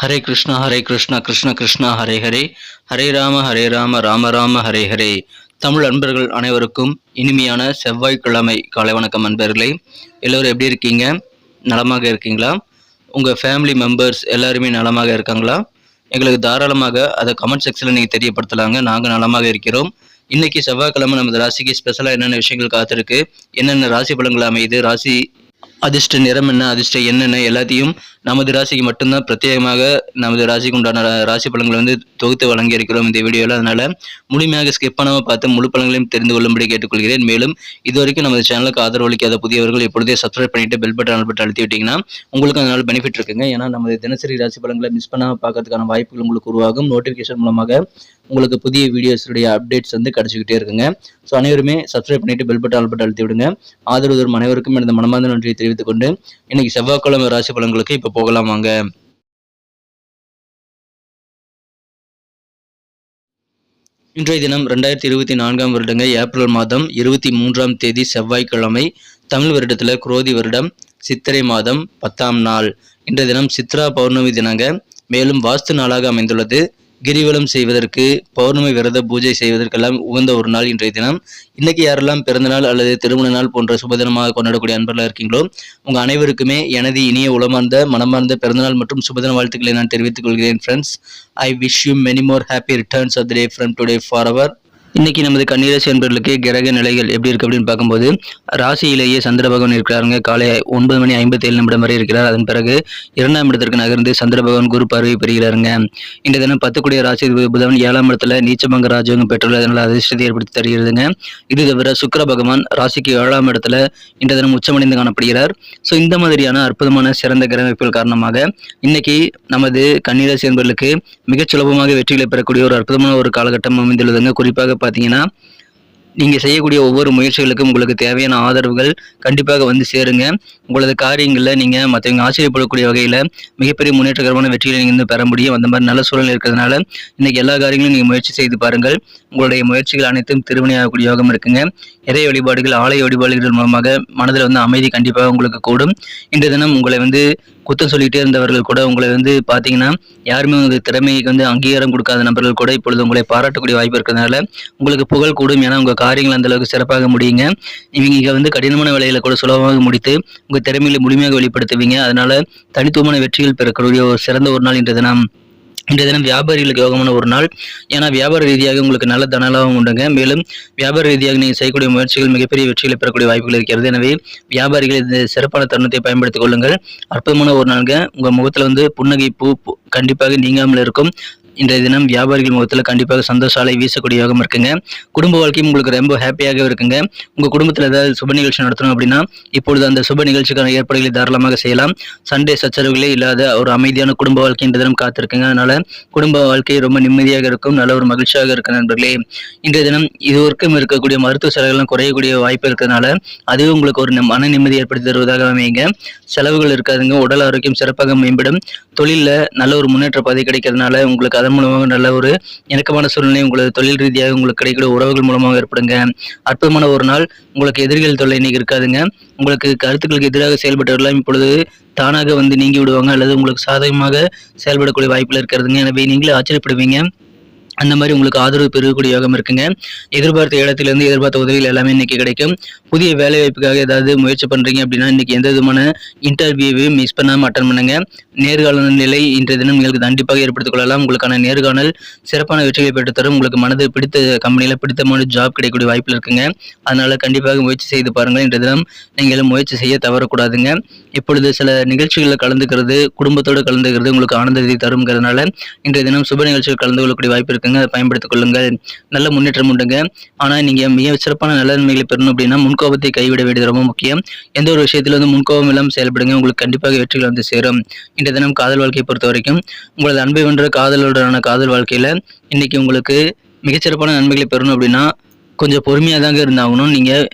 ஹரே கிருஷ்ணா கிருஷ்ண கிருஷ்ணா ஹரே ஹரே, ஹரே ராம ராம ராம ஹரே ஹரே. தமிழ் அன்பர்கள் அனைவருக்கும் இனிமையான செவ்வாய்க்கிழமை காலை வணக்கம். அன்பர்களே, எல்லோரும் எப்படி இருக்கீங்க? நலமாக இருக்கீங்களா? உங்கள் ஃபேமிலி மெம்பர்ஸ் எல்லாருமே நலமாக இருக்காங்களா? எங்களுக்கு தாராளமாக அதை கமெண்ட் செக்ஷனில் நீங்கள் தெரியப்படுத்தலாங்க. நாங்கள் நலமாக இருக்கிறோம். இன்னைக்கு செவ்வாய்க்கிழமை நமது ராசிக்கு ஸ்பெஷலாக என்னென்ன விஷயங்கள் காத்திருக்கு, என்னென்ன ராசி பலன்கள் அமையுது, ராசி அதிர்ஷ்ட நிறம் என்ன, அதிர்ஷ்ட என்னென்ன எல்லாத்தையும் நமது ராசிக்கு மட்டும்தான் பிரத்யேகமாக நமது ராசிக்கு உண்டான ராசி பலன்களை தொகுத்து வழங்கி இருக்கிறோம் இந்த வீடியோவில். அதனால முழுமையாக ஸ்கிப் பண்ணாமல் பார்த்து முழு பலன்களையும் தெரிந்து கொள்ளும்படி கேட்டுக்கொள்கிறேன். மேலும் இதுவரைக்கும் நமது சேனலுக்கு ஆதரவு அளிக்காத புதியவர்கள் எப்பொழுதே சப்ஸ்கிரைப் பண்ணிட்டு பெல் பட்டன் அழுத்தி விட்டீங்கன்னா உங்களுக்கு அதனால பெனிஃபிட் இருக்குங்க. ஏன்னா நமது தினசரி ராசி பலன்களை மிஸ் பண்ணாமல் பார்க்கறதுக்கான வாய்ப்புகள் உங்களுக்கு உருவாகும். நோட்டிஃபிகேஷன் மூலமாக உங்களுக்கு புதிய வீடியோஸுடைய அப்டேட்ஸ் கிடைச்சிக்கிட்டே இருக்குங்க. ஸோ அனைவருமே சப்ஸ்கிரைப் பண்ணிட்டு பெல் பட்டன் அழுத்தி விடுங்க. ஆதரவு தரும் அனைவருக்கும் எனது மனமார்ந்த நன்றியை தெரிவித்துக் கொண்டு இன்னைக்கு செவ்வாய்க்கிழமை ராசி பலன்களுக்கு இப்ப போகலாம் வாங்க. இன்றைய தினம் 2024 வருடங்க ஏப்ரல் மாதம் 23ஆம் தேதி செவ்வாய்க்கிழமை. தமிழ் வருடத்துல குரோதி வருடம் சித்திரை மாதம் 10ஆம் நாள். இன்றைய தினம் சித்ரா பௌர்ணமி தினங்க. மேலும் வாஸ்து நாளாக அமைந்துள்ளது. கிரிவலம் செய்வதற்கு, பௌர்ணமி விரத பூஜை செய்வதற்கெல்லாம் உகந்த ஒரு நாள் இன்றைய தினம். இன்னைக்கு யாரெல்லாம் பிறந்த நாள் அல்லது திருமண நாள் போன்ற சுபதினமாக கொண்டாடக்கூடிய அன்பர்களாக இருக்கீங்களோ உங்க அனைவருக்குமே எனது இனிய உளமார்ந்த மனமார்ந்த பிறந்தநாள் மற்றும் சுபதின வாழ்த்துக்களை நான் தெரிவித்துக் கொள்கிறேன். Friends, I wish you many more happy returns of the day from today for our. இன்னைக்கு நமது கன்னிராசி என்பவர்களுக்கு கிரக நிலைகள் எப்படி இருக்கு அப்படின்னு பார்க்கும்போது, ராசியிலேயே சந்திர பகவான் இருக்கிறாருங்க. காலை 9:57 வரை இருக்கிறார். அதன் பிறகு 2ஆம் இடத்திற்கு நகர்ந்து சந்திர பகவான் குரு பார்வை பெறுகிறாருங்க. இந்த தினம் 10 ராசி புதன் 7ஆம் இடத்துல நீச்சபங்க ராஜயோகம் பெற்றுள்ள அதனால அதிர்ஷ்டத்தை ஏற்படுத்தி தருகிறதுங்க. இது தவிர சுக்கிர பகவான் ராசிக்கு 7ஆம் இடத்துல இந்த தினம் உச்சமடைந்து காணப்படுகிறார். ஸோ இந்த மாதிரியான அற்புதமான சிறந்த கிரக அமைப்புகள் காரணமாக இன்னைக்கு நமது கன்னிராசி என்பவர்களுக்கு மிகச் சுலபமாக வெற்றிகளை பெறக்கூடிய ஒரு அற்புதமான ஒரு காலகட்டம் அமைந்துள்ளதுங்க. குறிப்பாக பார்த்தீங்கன்னா, நீங்க செய்யக்கூடிய ஒவ்வொரு முயற்சிகளுக்கும் உங்களுக்கு தேவையான ஆதரவுகள் கண்டிப்பாக சேருங்க. உங்களது காரியங்களில் நீங்க மற்றவங்க ஆச்சரியப்படக்கூடிய வகையில மிகப்பெரிய முன்னேற்றகரமான வெற்றிகளை நீங்க பெற முடியும். அந்த மாதிரி நல்ல சூழல் இருக்கிறதுனால இன்னைக்கு எல்லா காரியங்களும் நீங்க முயற்சி செய்து பாருங்கள். உங்களுடைய முயற்சிகள் அனைத்தும் திருவினையாகக்கூடிய யோகம் இருக்குங்க. இறை வழிபாடுகள், ஆலய வழிபாடுகள் மூலமாக மனதில் அமைதி கண்டிப்பாக உங்களுக்கு கூடும். இன்றைய தினம் உங்களை குத்தம் சொல்லிட்டே இருந்தவர்கள் கூட உங்களை பார்த்தீங்கன்னா, யாருமே உங்களுக்கு திறமைக்கு அங்கீகாரம் கொடுக்காத நபர்கள் கூட இப்பொழுது உங்களை பாராட்டக்கூடிய வாய்ப்பு இருக்கிறதுனால உங்களுக்கு புகழ் கூடும். ஏன்னா உங்க காரியங்கள் அந்த அளவுக்கு சிறப்பாக முடியுங்க. இவங்க கடினமான வேலைகளை கூட சுலபமாக முடித்து உங்க திறமைகளை முழுமையாக வெளிப்படுத்துவீங்க. அதனால தனித்துவமான வெற்றிகள் பெறக்கூடிய ஒரு சிறந்த ஒரு நாள் இன்றைய தினம். இன்றைய தினம் வியாபாரிகளுக்கு யோகமான ஒரு நாள். ஏன்னா வியாபார ரீதியாக உங்களுக்கு நல்ல தனலாபம் உண்டுங்க. மேலும் வியாபார ரீதியாக நீங்கள் செய்யக்கூடிய முயற்சிகள் மிகப்பெரிய வெற்றிகளை பெறக்கூடிய வாய்ப்புகள் இருக்கிறது. எனவே வியாபாரிகள் இந்த சிறப்பான தருணத்தை பயன்படுத்திக் கொள்ளுங்கள். அற்புதமான ஒரு நாளுங்க. உங்கள் முகத்தில் புன்னகை பூ கண்டிப்பாக நீங்காமல் இருக்கும். இன்றைய தினம் வியாபாரிகள் முகத்தில் கண்டிப்பாக சந்தோஷ அலை வீசக்கூடிய யோகம் இருக்குங்க. குடும்ப வாழ்க்கையும் உங்களுக்கு ரொம்ப ஹாப்பியாக இருக்குங்க. உங்க குடும்பத்தில் ஏதாவது சுப நிகழ்ச்சி நடத்தணும் அப்படின்னா இப்பொழுது அந்த சுப நிகழ்ச்சிக்கான ஏற்பாடுகளை தாராளமாக செய்யலாம். சண்டே சச்சரவுகளே இல்லாத ஒரு அமைதியான குடும்ப வாழ்க்கை இன்றைய தினம் காத்திருக்குங்க. அதனால குடும்ப வாழ்க்கை ரொம்ப நிம்மதியாக இருக்கும். நல்ல ஒரு மகிழ்ச்சியாக இருக்கும் நண்பர்களே. இன்றைய தினம் இதுவரைக்கும் இருக்கக்கூடிய மருத்துவ செலவுகளும் குறையக்கூடிய வாய்ப்பு இருக்கிறதுனால அதுவே உங்களுக்கு ஒரு மன நிம்மதி ஏற்படுத்தி தருவதாக அமையுங்க. செலவுகள் இருக்காதுங்க. உடல் ஆரோக்கியம் சிறப்பாக மேம்படும். தொழிலில் நல்ல ஒரு முன்னேற்ற பாதை கிடைக்கிறதுனால உங்களுக்கு அதன் மூலமாக நல்ல ஒரு இணக்கமான சூழ்நிலை உங்களது தொழில் ரீதியாக உங்களுக்கு கிடைக்கிற உறவுகள் மூலமாக ஏற்படுங்க. அற்புதமான ஒரு நாள். உங்களுக்கு எதிரிகள் தொல்லை இன்னைக்கு இருக்காதுங்க. உங்களுக்கு கருத்துக்களுக்கு எதிராக செயல்பட்டவர்களாம் இப்பொழுது தானாக நீங்கி விடுவாங்க அல்லது உங்களுக்கு சாதகமாக செயல்படக்கூடிய வாய்ப்புகள் இருக்கிறதுங்க. எனவே நீங்களே ஆச்சரியப்படுவீங்க. அந்த மாதிரி உங்களுக்கு ஆதரவு பெறக்கூடிய யோகம் இருக்குங்க. எதிர்பார்த்த இடத்திலிருந்து எதிர்பார்த்த உதவிகள் எல்லாமே இன்னைக்கு கிடைக்கும். புதிய வேலை வாய்ப்புக்காக ஏதாவது முயற்சி பண்றீங்க அப்படின்னா இன்னைக்கு எந்த விதமான இன்டர்வியூவையும் மிஸ் பண்ணாம அட்டன் பண்ணுங்க. நேர்காணல் நிலை இன்றைய தினம் உங்களுக்கு கண்டிப்பாக ஏற்படுத்திக் கொள்ளலாம். உங்களுக்கான நேர்காணல் சிறப்பான வெற்றிகளை பெற்றுத்தரும். உங்களுக்கு மனது பிடித்த கம்பெனியில பிடித்தமான ஜாப் கிடைக்கக்கூடிய வாய்ப்புகள் இருக்குங்க. அதனால கண்டிப்பாக முயற்சி செய்து பாருங்கள். இன்றைய தினம் நீங்கள் முயற்சி செய்ய தவறக்கூடாதுங்க. இப்பொழுது சில நிகழ்ச்சிகளில் கலந்துக்கிறது, குடும்பத்தோடு கலந்துக்கிறது உங்களுக்கு ஆனந்தத்தை தருங்கிறதுனால இன்றைய தினம் சுப நிகழ்ச்சிகள் கலந்து கொள்ளக்கூடிய வாய்ப்பு இருக்குங்க. அதை பயன்படுத்திக் கொள்ளுங்கள். நல்ல முன்னேற்றம் உண்டுங்க. ஆனா நீங்க மிக சிறப்பான நல்ல நன்மைகளை பெறணும் அப்படின்னா முன்கோபத்தை கைவிட வேண்டியது ரொம்ப முக்கியம். எந்த ஒரு விஷயத்துல முன்கோபம் இல்லாமல் செயல்படுங்க. உங்களுக்கு கண்டிப்பாக வெற்றிகள் சேரும். இன்றைய தினம் காதல் வாழ்க்கையை பொறுத்த வரைக்கும் உங்களது அன்பை வென்ற காதலுடனான காதல் வாழ்க்கையில இன்னைக்கு உங்களுக்கு மிகச்சிறப்பான நன்மைகளை பெறணும் அப்படின்னா கொஞ்சம் பொறுமையாக தாங்க இருந்தாகணும்.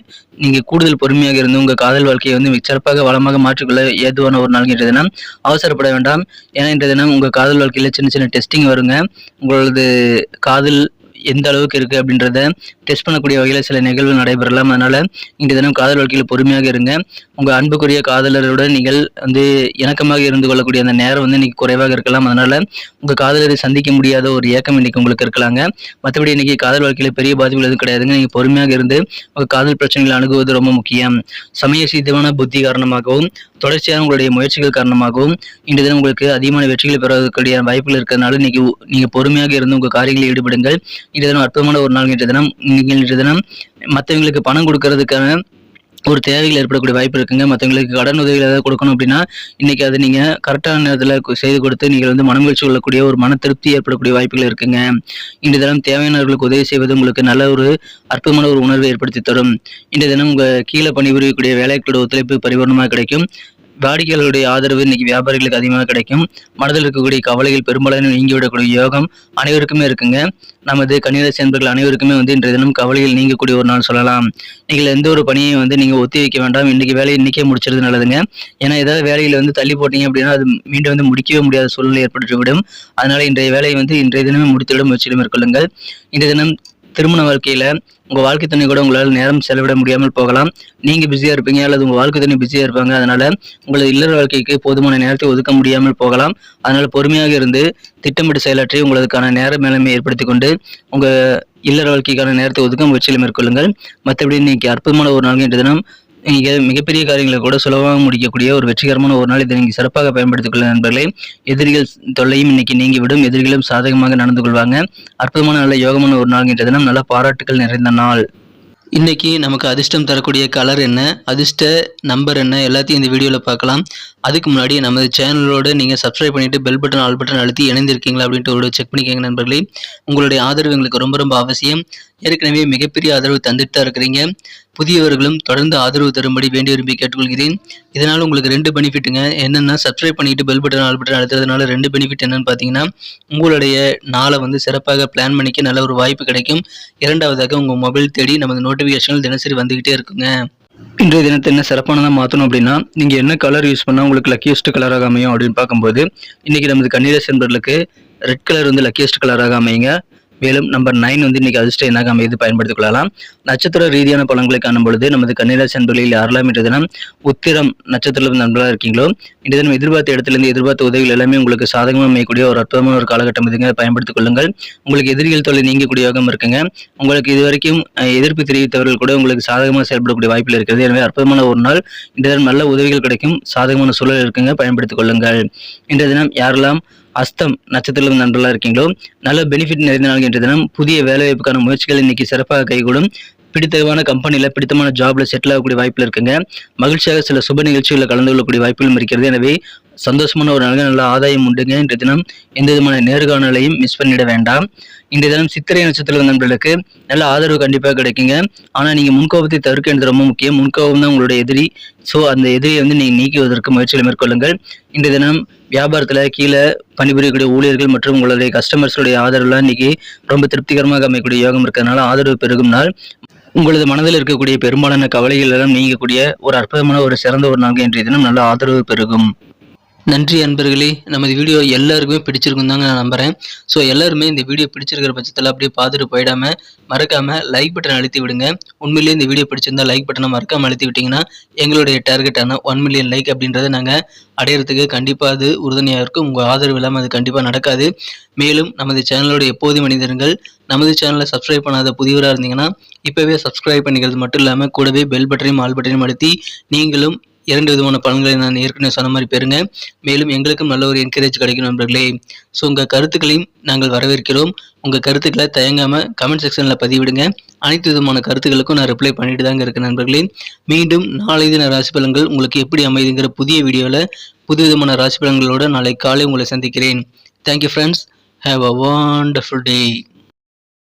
நீங்க கூடுதல் பொறுமையாக இருந்து உங்க காதல் வாழ்க்கையை சிறப்பாக வளமாக மாற்றிக்கொள்ள ஏதுவான ஒரு நாள் இன்றைய தினம். அவசரப்பட வேண்டாம். ஏன்னா இன்றைய தினம் உங்க காதல் வாழ்க்கையில சின்ன சின்ன டெஸ்டிங் வருங்க. உங்களது காதல் எந்த அளவுக்கு இருக்கு அப்படின்றத டெஸ்ட் பண்ணக்கூடிய வகையில் சில நிகழ்வுகள் நடைபெறலாம். அதனால இன்றைய தினம் காதல் வாழ்க்கையில் பொறுமையாக இருங்க. உங்கள் அன்புக்குரிய காதலருடன் நீங்கள் வந்து இணக்கமாக இருந்து கொள்ளக்கூடிய அந்த நேரம் வந்து இன்னைக்கு குறைவாக இருக்கலாம். அதனால உங்கள் காதலரை சந்திக்க முடியாத ஒரு ஏக்கம் இன்னைக்கு உங்களுக்கு இருக்கலாங்க. மற்றபடி இன்னைக்கு காதல் வாழ்க்கையில் பெரிய பாதிப்புகள் எதுவும் கிடையாதுங்க. நீங்கள் பொறுமையாக இருந்து உங்கள் காதல் பிரச்சனைகளை அணுகுவது ரொம்ப முக்கியம். சமய சீதமான புத்தி காரணமாகவும் தொடர்ச்சியான உங்களுடைய முயற்சிகள் காரணமாகவும் இன்றைய தினம் உங்களுக்கு அதிகமான வெற்றிகளை பெறக்கூடிய வாய்ப்புகள் இருக்கிறதுனால இன்னைக்கு நீங்கள் பொறுமையாக இருந்து உங்கள் காரியங்களில் ஈடுபடுங்கள். இன்றைய தினம் அற்புதமான ஒரு நாள். இன்றைய தினம் மற்றவங்களுக்கு பணம் கொடுக்கறதுக்கான ஒரு தேவைகள் ஏற்படக்கூடிய வாய்ப்பு இருக்குங்க. மற்றவங்களுக்கு கடன் உதவிகள் ஏதாவது கொடுக்கணும் அப்படின்னா இன்னைக்கு அதை நீங்கள் கரெக்டான நேரத்தில் செய்து கொடுத்து நீங்கள் வந்து மனமகிழ்ச்சி கொள்ளக்கூடிய ஒரு மன திருப்தி ஏற்படக்கூடிய வாய்ப்புகள் இருக்குங்க. இன்றைய தினம் தேவையானவர்களுக்கு உதவி செய்வது உங்களுக்கு நல்ல ஒரு அற்புதமான ஒரு உணர்வை ஏற்படுத்தி தரும். இன்றைய தினம் உங்கள் கீழே பணிபுரியக்கூடிய வேலைகளோட ஒத்துழைப்பு பரிபூர்ணமாக கிடைக்கும். வாடிக்கையாளர்களுடைய ஆதரவு இன்னைக்கு வியாபாரிகளுக்கு அதிகமாக கிடைக்கும். மனதில் இருக்கக்கூடிய கவலைகள் பெரும்பாலான நீங்கிவிடக்கூடிய யோகம் அனைவருக்குமே இருக்குங்க. நமது கன்னிராசி அன்பர்கள் அனைவருக்குமே வந்து இன்றைய தினம் கவலைகள் நீங்கக்கூடிய ஒரு நாள் சொல்லலாம். நீங்கள் எந்த ஒரு பணியை வந்து நீங்கள் ஒத்தி வைக்க வேண்டாம். இன்னைக்கு வேலையை இன்னைக்கே முடிச்சிருது நல்லதுங்க. ஏன்னா ஏதாவது வேலையில் வந்து தள்ளி போட்டீங்க அப்படின்னா அது மீண்டும் வந்து முடிக்கவே முடியாத சூழ்நிலை ஏற்பட்டுவிடும். அதனால இன்றைய வேலையை வந்து இன்றைய தினமே முடித்துவிட முயற்சியிலும் மேற்கொள்ளுங்கள். இன்றைய தினம் திருமண வாழ்க்கையில உங்க வாழ்க்கை துணை கூட உங்களால் நேரம் செலவிட முடியாமல் போகலாம். நீங்க பிஸியா இருப்பீங்க அல்லது உங்க வாழ்க்கை துணை பிஸியா இருப்பாங்க. அதனால உங்களது இல்லற வாழ்க்கைக்கு போதுமான நேரத்தை ஒதுக்க முடியாமல் போகலாம். அதனால பொறுமையாக இருந்து திட்டமிட்டு செயலாற்றி உங்களுக்கான நேர மேலாண்மை ஏற்படுத்தி கொண்டு உங்க இல்லற வாழ்க்கைக்கான நேரத்தை ஒதுக்க முயற்சியில் மேற்கொள்ளுங்கள். மற்றபடி இன்னைக்கு அற்புதமான ஒரு நாள். இன்றைய தினம் நீங்க மிகப்பெரிய காரியங்களை கூட சுலபமாக முடிக்கக்கூடிய ஒரு வெற்றிகரமான ஒரு நாள். இதை நீங்க சிறப்பாக பயன்படுத்திக் கொள்ள நண்பர்களே. எதிரிகள் தொல்லையும் இன்னைக்கு நீங்கிவிடும். எதிரிகளும் சாதகமாக நடந்து கொள்வாங்க. அற்புதமான நல்ல யோகமான ஒரு நாள். இன்றைய தினம் நல்ல பாராட்டுகள் நிறைந்த நாள். இன்னைக்கு நமக்கு அதிர்ஷ்டம் தரக்கூடிய கலர் என்ன, அதிர்ஷ்ட நம்பர் என்ன, எல்லாத்தையும் இந்த வீடியோவில் பார்க்கலாம். அதுக்கு முன்னாடி நமது சேனலோட நீங்கள் சப்ஸ்கிரைப் பண்ணிட்டு பெல் பட்டன் ஆல் பட்டன் அழுத்தி இணைந்திருக்கீங்களா அப்படின்ட்டு ஒரு செக் பண்ணிக்கோங்க நண்பர்களே. உங்களுடைய ஆதரவு எங்களுக்கு ரொம்ப ரொம்ப அவசியம். ஏற்கனவே மிகப்பெரிய ஆதரவு தந்துட்டு தான் இருக்கிறீங்க. புதியவர்களும் தொடர்ந்து ஆதரவு தரும்படி வேண்டி விரும்பி கேட்டுக்கொள்கிறேன். இதனால் உங்களுக்கு 2 பெனிஃபிட்டுங்க. என்னென்னா சப்ஸ்கிரைப் பண்ணிட்டு பெல் பட்டன் ஆல் பட்டன் அழுத்துறதுனால 2 பெனிஃபிட் என்னன்னு பார்த்தீங்கன்னா, உங்களுடைய நாளை வந்து சிறப்பாக பிளான் பண்ணிக்க நல்ல ஒரு வாய்ப்பு கிடைக்கும். இரண்டாவதாக உங்கள் மொபைல் தேடி நமது நோட்டிஃபிகேஷன்கள் தினசரி வந்துகிட்டே இருக்குங்க. இன்றைய தினத்தை என்ன சிறப்பானதாக மாற்றணும் அப்படின்னா, நீங்கள் என்ன கலர் யூஸ் பண்ணால் உங்களுக்கு லக்கியஸ்ட் கலராக அமையும் அப்படின்னு பார்க்கும்போது இன்னைக்கு நமது கன்னிராசி நண்பர்களுக்கு ரெட் கலர் வந்து லக்கியஸ்ட் கலராக அமையுங்க. மேலும் நம்பர் 9 வந்து இன்னைக்கு அதிர்ஷ்ட எண்ணாக அமைது பயன்படுத்திக் கொள்ளலாம். நட்சத்திர ரீதியான பலன்களை காணும் பொழுது நமது கன்னிராசி அன்பர்களில் யாரெல்லாம் இன்றைய தினம் உத்திரம் நட்சத்திர நண்பர்களாக இருக்கீங்களோ இன்றைய தினம் எதிர்பார்த்த இடத்திலிருந்து எதிர்பார்த்த உதவிகள் எல்லாமே உங்களுக்கு சாதகமாக அமையக்கூடிய ஒரு அற்புதமான ஒரு காலகட்டம் இதுங்க. பயன்படுத்திக் கொள்ளுங்கள். உங்களுக்கு எதிரிகள் தொல்லை நீங்கக்கூடிய யோகம் இருக்குங்க. உங்களுக்கு இதுவரைக்கும் எதிர்ப்பு தெரிவித்தவர்கள் கூட உங்களுக்கு சாதகமாக செயல்படக்கூடிய வாய்ப்பில் இருக்கிறது. எனவே அற்புதமான ஒரு நாள். இன்றைய தினம் நல்ல உதவிகள் கிடைக்கும். சாதகமான சூழல் இருக்குங்க. பயன்படுத்திக் கொள்ளுங்கள். இன்றைய தினம் யாரெல்லாம் அஸ்தம் நட்சத்திர நண்பர்களாக இருக்கீங்களோ நல்ல பெனிஃபிட் நிறைந்த நாள். இன்றைய தினம் புதிய வேலைவாய்ப்புக்கான முயற்சிகள் இன்னைக்கு சிறப்பாக கைகூடும். பிடித்தமான கம்பெனியில் பிடித்தமான ஜாப்ல செட்டில் ஆகக்கூடிய வாய்ப்பில் இருக்குங்க. மகிழ்ச்சியாக சில சுப நிகழ்ச்சிகளில் கலந்து கொள்ளக்கூடிய வாய்ப்புகளும் இருக்கிறது. எனவே சந்தோஷமான ஒரு நாள். நல்ல ஆதாயம் உண்டுங்க. இன்றைய தினம் எந்த விதமான நேர்காணலையும் மிஸ் பண்ணிட வேண்டாம். இன்றைய தினம் சித்திரை நட்சத்திர நண்பர்களுக்கு நல்ல ஆதரவு கண்டிப்பாக கிடைக்குங்க. ஆனால் நீங்கள் முன்கோபத்தை தவிர்க்க வேண்டியது ரொம்ப முக்கியம். முன்கோபம் தான் உங்களுடைய எதிரி. ஸோ அந்த எதிரியை வந்து நீங்கள் நீக்குவதற்கு முயற்சிகளை மேற்கொள்ளுங்கள். இன்றைய தினம் வியாபாரத்தில் கீழே பணிபுரியக்கூடிய ஊழியர்கள் மற்றும் உங்களுடைய கஸ்டமர்ஸுடைய ஆதரவுலாம் இன்னைக்கு ரொம்ப திருப்திகரமாக அமையக்கூடிய யோகம் இருக்கிறதுனால ஆதரவு பெருகும் நாள். உங்களது மனதில் இருக்கக்கூடிய பெரும்பாலான கவலைகள் எல்லாம் நீங்கக்கூடிய ஒரு அற்புதமான ஒரு சிறந்த ஒரு நாள். இன்றைய தினம் நல்ல ஆதரவு பெருகும். நன்றி அன்பர்களே. நமது வீடியோ எல்லாருக்குமே பிடிச்சிருக்கும் தாங்க நான் நம்புகிறேன். ஸோ எல்லாருமே இந்த வீடியோ பிடிச்சிருக்கிற பட்சத்தில் அப்படியே பார்த்துட்டு போயிடாமல் மறக்காமல் லைக் பட்டன் அழுத்தி விடுங்க. உண்மையிலேயே இந்த வீடியோ பிடிச்சிருந்தா லைக் பட்டனை மறக்காமல் அழுத்தி விட்டிங்கன்னா எங்களுடைய டார்கெட்டான 1 மில்லியன் லைக் அப்படின்றத நாங்கள் அடையிறதுக்கு கண்டிப்பாக அது உறுதுணையாக இருக்கும். உங்கள் ஆதரவு இல்லாமல் அது கண்டிப்பாக நடக்காது. மேலும் நமது சேனலோட எப்போதும் மனிதர்கள் நமது சேனலை சப்ஸ்கிரைப் பண்ணாத புதியவராக இருந்தீங்கன்னா இப்போவே சப்ஸ்கிரைப் பண்ணிக்கிறது மட்டும் இல்லாமல் கூடவே பெல் பட்டனையும் ஆல் பட்டனையும் அழுத்தி நீங்களும் 2 விதமான பலன்களை நான் ஏற்கனவே சொன்ன மாதிரி பெறுங்க. மேலும் எங்களுக்கும் நல்ல ஒரு என்கரேஜ் கிடைக்கும் நண்பர்களே. ஸோ உங்கள் கருத்துக்களையும் நாங்கள் வரவேற்கிறோம். உங்கள் கருத்துக்களை தயங்காமல் கமெண்ட் செக்ஷனில் பதிவிடுங்க. அனைத்து விதமான கருத்துக்களுக்கும் நான் ரிப்ளை பண்ணிட்டு தாங்க இருக்கேன் நண்பர்களே. மீண்டும் நாளை தின ராசி பலன்கள் உங்களுக்கு எப்படி அமைதுங்கிற புதிய வீடியோவில் புது விதமான ராசி பலன்களோடு நாளை காலை உங்களை சந்திக்கிறேன். Thank you friends. Have a wonderful day.